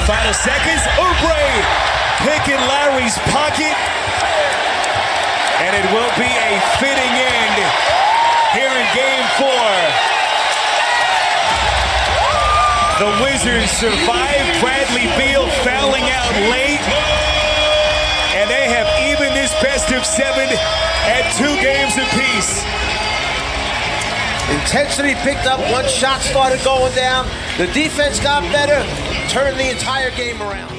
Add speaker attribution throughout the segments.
Speaker 1: final seconds. Oubre picking Larry's pocket. And it will be a fitting end here in Game 4. The Wizards survive. Bradley Beal fouling out late. And they have evened this best of 7 at 2 games apiece.
Speaker 2: Intensity picked up once shots started going down. The defense got better, turned the entire game around.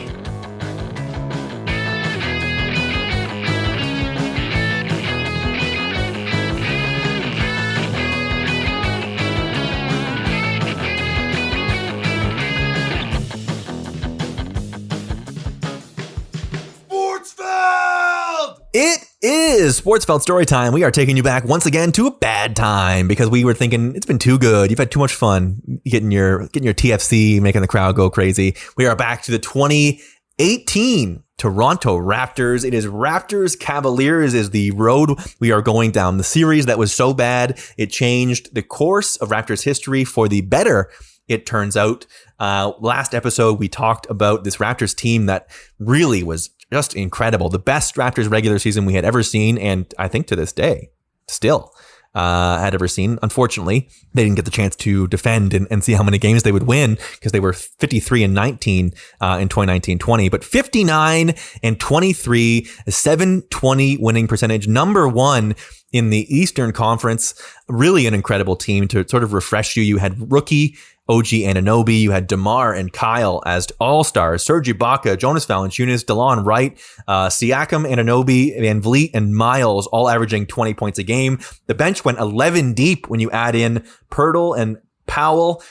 Speaker 3: It is Sportsfeld Storytime. We are taking you back once again to a bad time because we were thinking it's been too good. You've had too much fun getting your TFC, making the crowd go crazy. We are back to the 2018 Toronto Raptors. It is Raptors Cavaliers is the road we are going down. The series that was so bad, it changed the course of Raptors history for the better, it turns out. Last episode, we talked about this Raptors team that really was just incredible. The best Raptors regular season we had ever seen, and I think to this day, still had ever seen. Unfortunately, they didn't get the chance to defend and see how many games they would win because they were 53-19 in 2019-20, but 59-23, a 720 winning percentage, number 1 in the Eastern Conference. Really an incredible team. To sort of refresh you, you had rookie OG Anunoby, you had DeMar and Kyle as all-stars, Serge Ibaka, Jonas Valanciunas, DeLon Wright, Siakam, Anunoby, Van Vliet, and Miles all averaging 20 points a game. The bench went 11 deep when you add in Pirtle and Powell.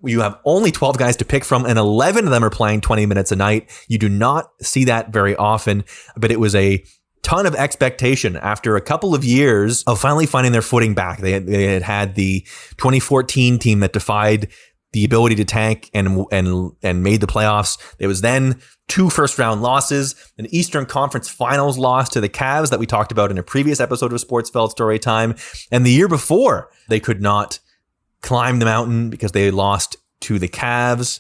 Speaker 3: You have only 12 guys to pick from, and 11 of them are playing 20 minutes a night. You do not see that very often, but it was a ton of expectation after a couple of years of finally finding their footing back. They had the 2014 team that defied the ability to tank and made the playoffs. There was then 2 first-round losses, an Eastern Conference Finals loss to the Cavs that we talked about in a previous episode of Sportsfeld Storytime. And the year before, they could not climb the mountain because they lost to the Cavs.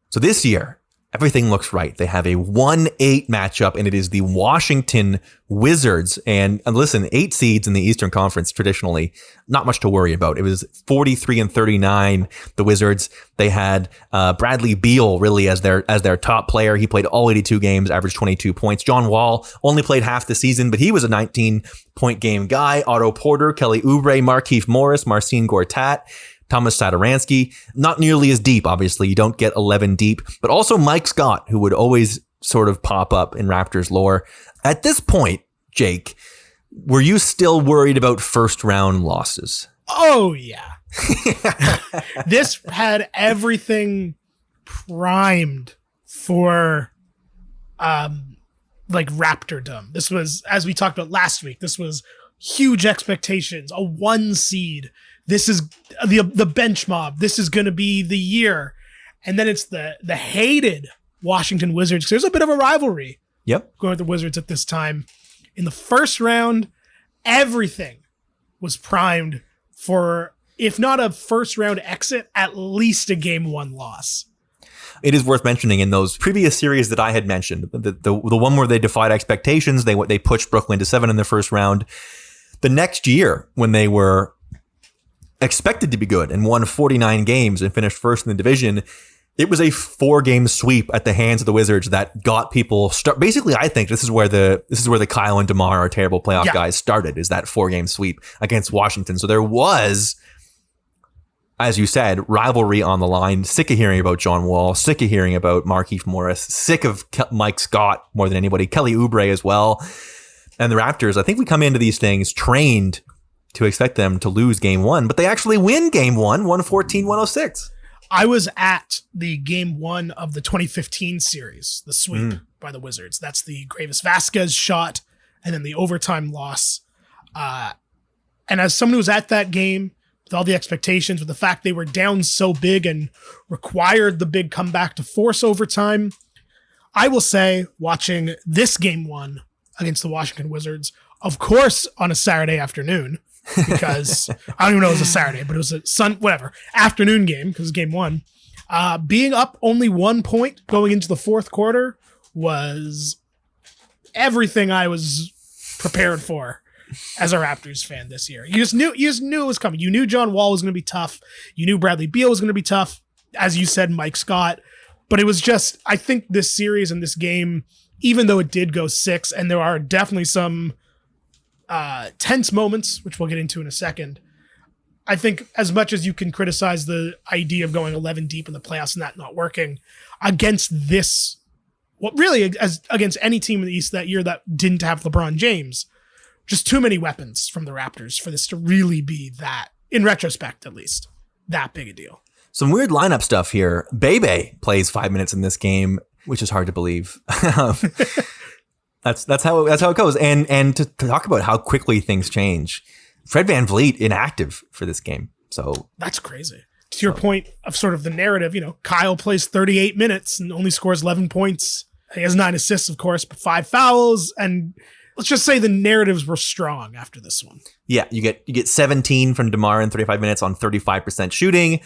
Speaker 3: So this year, everything looks right. They have a 1-8 matchup, and it is the Washington Wizards. And listen, 8 seeds in the Eastern Conference traditionally, not much to worry about. It was 43-39. The Wizards. They had Bradley Beal really as their top player. He played all 82 games, averaged 22 points. John Wall only played half the season, but he was a 19-point game guy. Otto Porter, Kelly Oubre, Markieff Morris, Marcin Gortat, Thomas Satoransky, not nearly as deep, obviously. You don't get 11 deep, but also Mike Scott, who would always sort of pop up in Raptors lore. At this point, Jake, were you still worried about first round losses?
Speaker 4: Oh, yeah. This had everything primed for like Raptordom. This was, as we talked about last week, this was huge expectations, a 1 seed. This is the bench mob. This is going to be the year. And then it's the hated Washington Wizards. There's a bit of a rivalry.
Speaker 3: Yep.
Speaker 4: Going with the Wizards at this time. In the first round, everything was primed for, if not a first round exit, at least a game 1 loss.
Speaker 3: It is worth mentioning in those previous series that I had mentioned, the one where they defied expectations, they pushed Brooklyn to 7 in their first round. The next year, when they were expected to be good and won 49 games and finished first in the division, it was a 4-game sweep at the hands of the Wizards that got people basically, I think this is where the Kyle and DeMar are terrible playoff guys started, is that 4-game sweep against Washington. So there was, as you said, rivalry on the line. Sick of hearing about John Wall, sick of hearing about Markieff Morris, sick of Mike Scott more than anybody, Kelly Oubre as well. And the Raptors, I think we come into these things trained to expect them to lose game 1, but they actually win game 1, 114-106.
Speaker 4: I was at the game 1 of the 2015 series, the sweep by the Wizards. That's the Gravis Vasquez shot and then the overtime loss. And as someone who was at that game, with all the expectations, with the fact they were down so big and required the big comeback to force overtime, I will say, watching this game 1 against the Washington Wizards, of course, on a Saturday afternoon, because I don't even know it was a Saturday, but it was a afternoon game because game 1. Being up only 1 point going into the fourth quarter was everything I was prepared for as a Raptors fan this year. You just knew it was coming. You knew John Wall was going to be tough. You knew Bradley Beal was going to be tough. As you said, Mike Scott. But it was just, I think this series and this game, even though it did go 6, and there are definitely some tense moments, which we'll get into in a second, I think as much as you can criticize the idea of going 11 deep in the playoffs and that not working, against this, against any team in the East that year that didn't have LeBron James, just too many weapons from the Raptors for this to really be that, in retrospect at least, that big a deal.
Speaker 3: Some weird lineup stuff here. Bebe plays 5 minutes in this game, which is hard to believe. That's how it goes. And to talk about how quickly things change, Fred VanVleet inactive for this game. So
Speaker 4: that's crazy. To your point of sort of the narrative, Kyle plays 38 minutes and only scores 11 points. He has 9 assists, of course, but 5 fouls. And let's just say the narratives were strong after this one. Yeah,
Speaker 3: you get 17 from DeMar in 35 minutes on 35% shooting.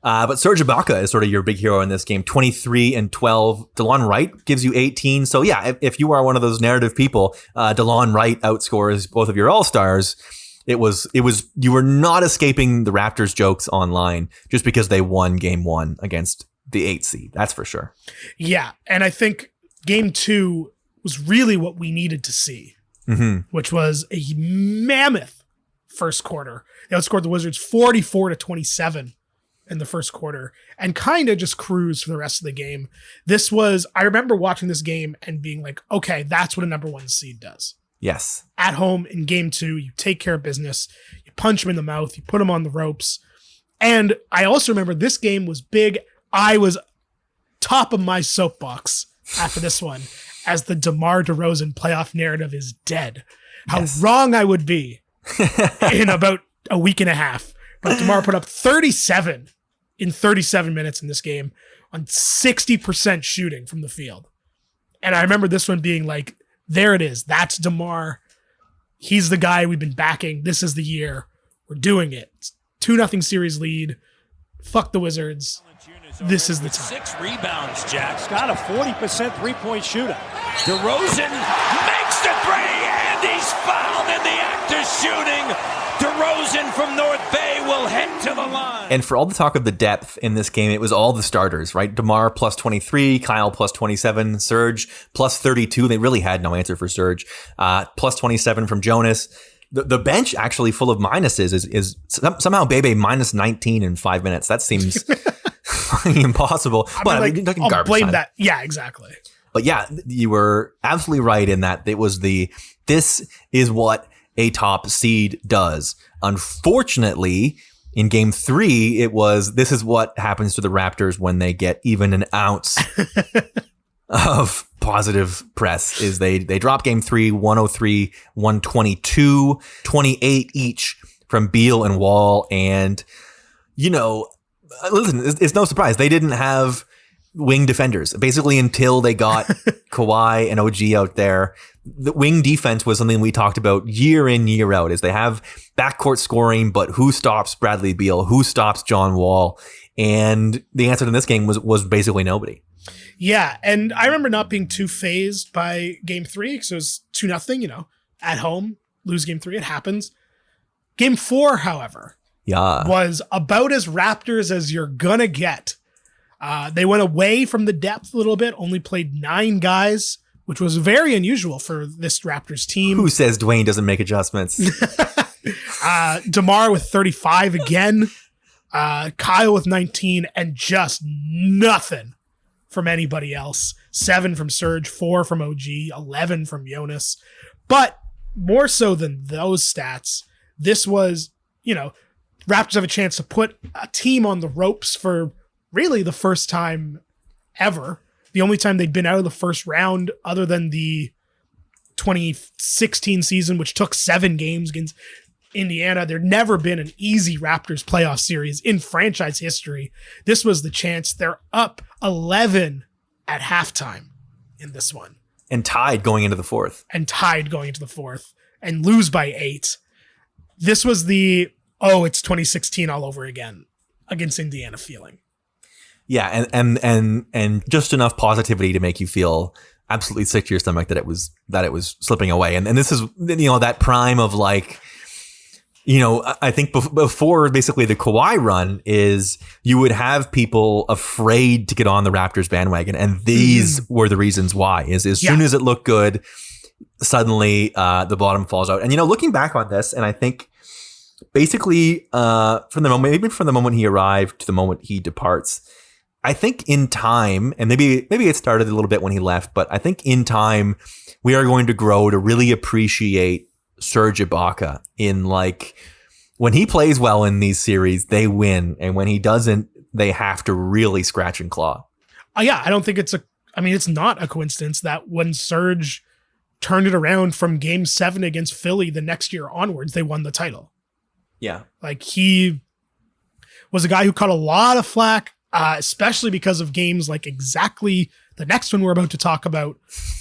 Speaker 3: But Serge Ibaka is sort of your big hero in this game, 23 and 12. DeLon Wright gives you 18. So yeah, if you are one of those narrative people, DeLon Wright outscores both of your all-stars. It was you were not escaping the Raptors jokes online just because they won game 1 against the 8th seed. That's for sure.
Speaker 4: Yeah. And I think game 2 was really what we needed to see, which was a mammoth first quarter. They outscored the Wizards 44-27 in the first quarter and kind of just cruised for the rest of the game. I remember watching this game and being like, okay, that's what a number 1 seed does.
Speaker 3: Yes.
Speaker 4: At home in game 2, you take care of business, you punch them in the mouth, you put them on the ropes. And I also remember this game was big. I was top of my soapbox after this one as the DeMar DeRozan playoff narrative is dead. How wrong I would be in about a week and a half. But DeMar put up 37 in 37 minutes in this game on 60% shooting from the field. And I remember this one being like, there it is. That's DeMar. He's the guy we've been backing. This is the year. We're doing it. 2-0 series lead. Fuck the Wizards. This is the time.
Speaker 5: 6 rebounds, Jack. Scott, a 40% three-point shooter. DeRozan makes the three, and he's fouled in the act of shooting. DeRozan from North Bay will head to the line.
Speaker 3: And for all the talk of the depth in this game, it was all the starters, right? DeMar plus 23, Kyle plus 27, Serge plus 32. They really had no answer for Serge. Plus 27 from Jonas. The bench actually full of minuses is somehow Bebe minus 19 in 5 minutes. That seems impossible.
Speaker 4: I'll blame that. Yeah, exactly.
Speaker 3: But yeah, you were absolutely right in that this is what a top seed does. Unfortunately, in game 3, this is what happens to the Raptors when they get even an ounce of positive press is they drop game 3, 103, 122, 28 each from Beal and Wall. And, listen, it's no surprise. They didn't have wing defenders basically until they got Kawhi and OG out there. The wing defense was something we talked about year in, year out, is they have backcourt scoring, but who stops Bradley Beal? Who stops John Wall? And the answer to this game was basically nobody.
Speaker 4: Yeah, and I remember not being too fazed by game 3 because it was 2-0, at home, lose game 3, it happens. Game 4, however, was about as Raptors as you're gonna get. They went away from the depth a little bit, only played 9 guys, which was very unusual for this Raptors team.
Speaker 3: Who says Dwayne doesn't make adjustments?
Speaker 4: DeMar with 35 again, Kyle with 19, and just nothing from anybody else. 7 from Serge, 4 from OG, 11 from Jonas. But more so than those stats, this was, Raptors have a chance to put a team on the ropes for really the first time ever. The only time they'd been out of the first round other than the 2016 season, which took 7 games against Indiana. There'd never been an easy Raptors playoff series in franchise history. This was the chance. They're up 11 at halftime in this one.
Speaker 3: And tied going into the fourth.
Speaker 4: And lose by 8. This was it's 2016 all over again against Indiana feeling.
Speaker 3: Yeah, and just enough positivity to make you feel absolutely sick to your stomach that it was slipping away. And this is, that prime of like, I think before basically the Kawhi run is you would have people afraid to get on the Raptors bandwagon, and these were the reasons why. Is as soon as it looked good, suddenly the bottom falls out. And looking back on this, and I think basically from the moment he arrived to the moment he departs, I think in time, and maybe it started a little bit when he left, but I think in time we are going to grow to really appreciate Serge Ibaka in like when he plays well in these series, they win, and when he doesn't, they have to really scratch and claw.
Speaker 4: Yeah, I don't think it's not a coincidence that when Serge turned it around from Game 7 against Philly the next year onwards, they won the title.
Speaker 3: Yeah, like
Speaker 4: he was a guy who caught a lot of flack. Especially because of games like exactly the next one we're about to talk about,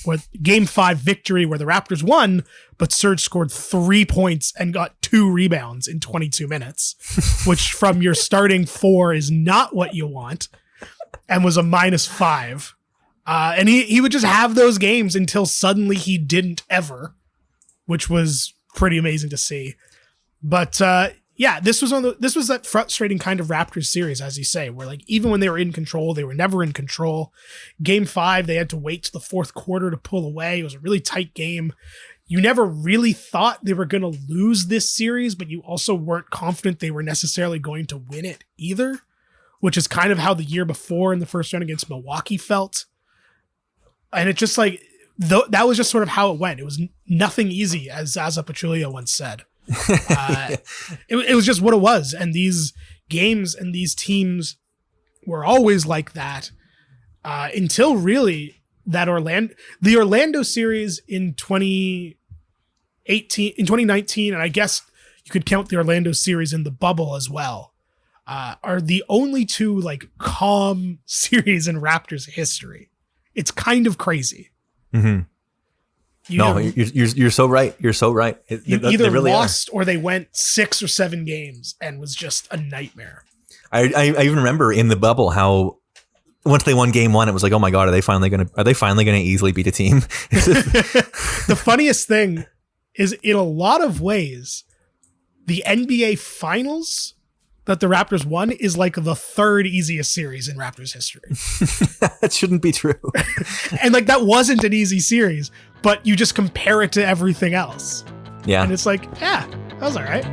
Speaker 4: with Game 5 victory where the Raptors won, but Serge scored 3 points and got 2 rebounds in 22 minutes, which from your starting 4 is not what you want, and was a -5. And he would just have those games until suddenly he didn't ever, which was pretty amazing to see. But yeah, this was that frustrating kind of Raptors series, as you say, where like even when they were in control, they were never in control. Game 5, they had to wait to the fourth quarter to pull away. It was a really tight game. You never really thought they were going to lose this series, but you also weren't confident they were necessarily going to win it either, which is kind of how the year before in the first round against Milwaukee felt. And it just like, that was just sort of how it went. It was nothing easy, as Zaza Pachulia once said. It was just what it was, and these games and these teams were always like that until really that the Orlando series in 2019, and I guess you could count the Orlando series in the bubble as well, are the only two like calm series in Raptors history. It's kind of crazy. Mm-hmm.
Speaker 3: You're so right. You're so right.
Speaker 4: You either really lost or they went 6 or 7 games and was just a nightmare.
Speaker 3: I even remember in the bubble how once they won Game 1, it was like, oh my God, are they finally gonna easily beat a team?
Speaker 4: The funniest thing is, in a lot of ways, the NBA Finals that the Raptors won is like the 3rd easiest series in Raptors history.
Speaker 3: That shouldn't be true.
Speaker 4: And like that wasn't an easy series, but you just compare it to everything else.
Speaker 3: Yeah.
Speaker 4: And it's like, yeah, that was all right.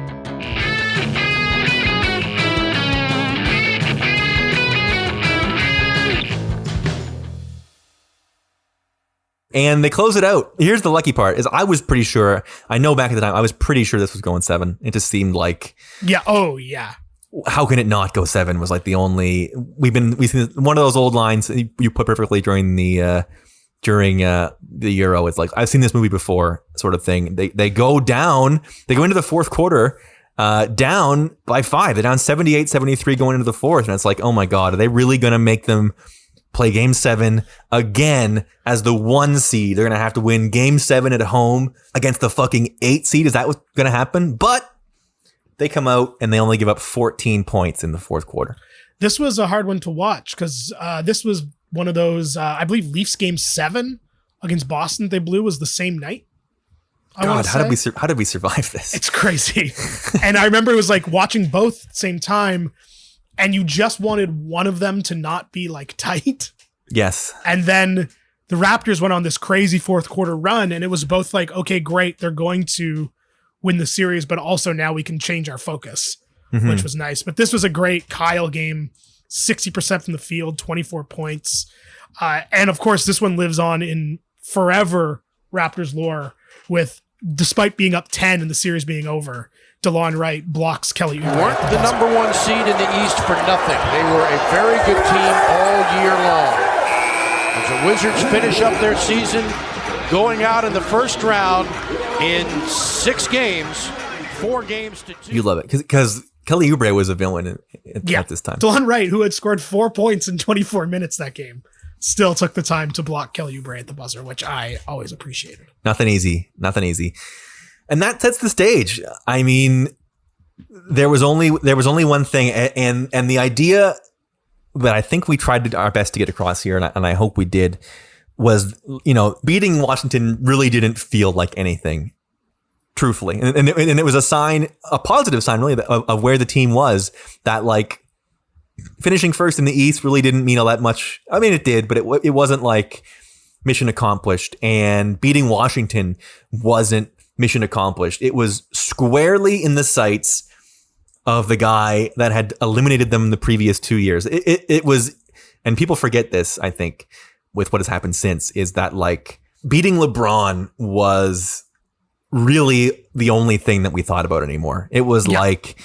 Speaker 3: And they close it out. Here's the lucky part is I was pretty sure, I know back at the time, I was pretty sure this was going 7. It just seemed like,
Speaker 4: yeah. Oh yeah.
Speaker 3: How can it not go 7 was like the only, we've seen one of those old lines you put perfectly during the Euro. It's like, I've seen this movie before sort of thing. They go down, they go into the fourth quarter, down by 5. They're down 78-73 going into the fourth. And it's like, oh my God, are they really going to make them play Game 7 again as the 1 seed? They're going to have to win Game 7 at home against the fucking 8 seed. Is that what's going to happen? But they come out and they only give up 14 points in the fourth quarter.
Speaker 4: This was a hard one to watch because this was one of those, I believe Leafs Game 7 against Boston they blew was the same night.
Speaker 3: God, how did we survive this?
Speaker 4: It's crazy. And I remember it was like watching both at the same time, and you just wanted one of them to not be like tight.
Speaker 3: Yes.
Speaker 4: And then the Raptors went on this crazy fourth quarter run, and it was both like, okay, great, they're going to win the series, but also now we can change our focus, which was nice. But this was a great Kyle game, 60% from the field, 24 points. And of course, this one lives on in forever Raptors lore with, despite being up 10 and the series being over, DeLon Wright blocks Kelly Oubre.
Speaker 6: Weren't the number 1 seed in the East for nothing. They were a very good team all year long. As the Wizards finish up their season, going out in the first round in 6 games, 4 games to 2.
Speaker 3: You love it because Kelly Oubre was a villain at this time.
Speaker 4: DeLon Wright, who had scored 4 points in 24 minutes that game, still took the time to block Kelly Oubre at the buzzer, which I always appreciated.
Speaker 3: Nothing easy. And that sets the stage. I mean, there was only one thing, and the idea that I think we tried our best to get across here, and I hope we did, was, beating Washington really didn't feel like anything, truthfully. And it was a positive sign, really, of where the team was, that like finishing first in the East really didn't mean all that much. I mean, it did, but it wasn't like mission accomplished, and beating Washington wasn't mission accomplished. It was squarely in the sights of the guy that had eliminated them the previous 2 years. It was, and people forget this, I think, with what has happened since, is that like beating LeBron was really the only thing that we thought about anymore. It was like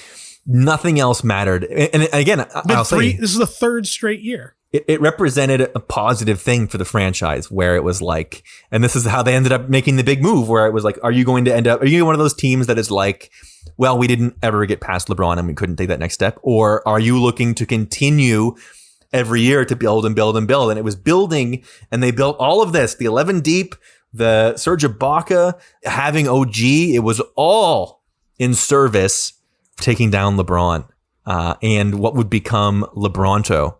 Speaker 3: nothing else mattered. And again, I'll say
Speaker 4: this is the third straight year.
Speaker 3: It represented a positive thing for the franchise, where it was like, and this is how they ended up making the big move, where it was like, are you one of those teams that is like, well, we didn't ever get past LeBron and we couldn't take that next step? Or are you looking to continue every year to build and build and build? And it was building, and they built all of this, the 11 deep, the Serge Ibaka, having OG, it was all in service taking down LeBron and what would become Lebronto.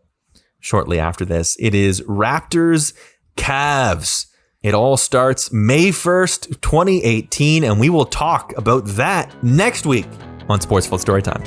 Speaker 3: Shortly after this, it is Raptors Cavs. It all starts May 1st, 2018, and we will talk about that next week on Sportsfeld Storytime.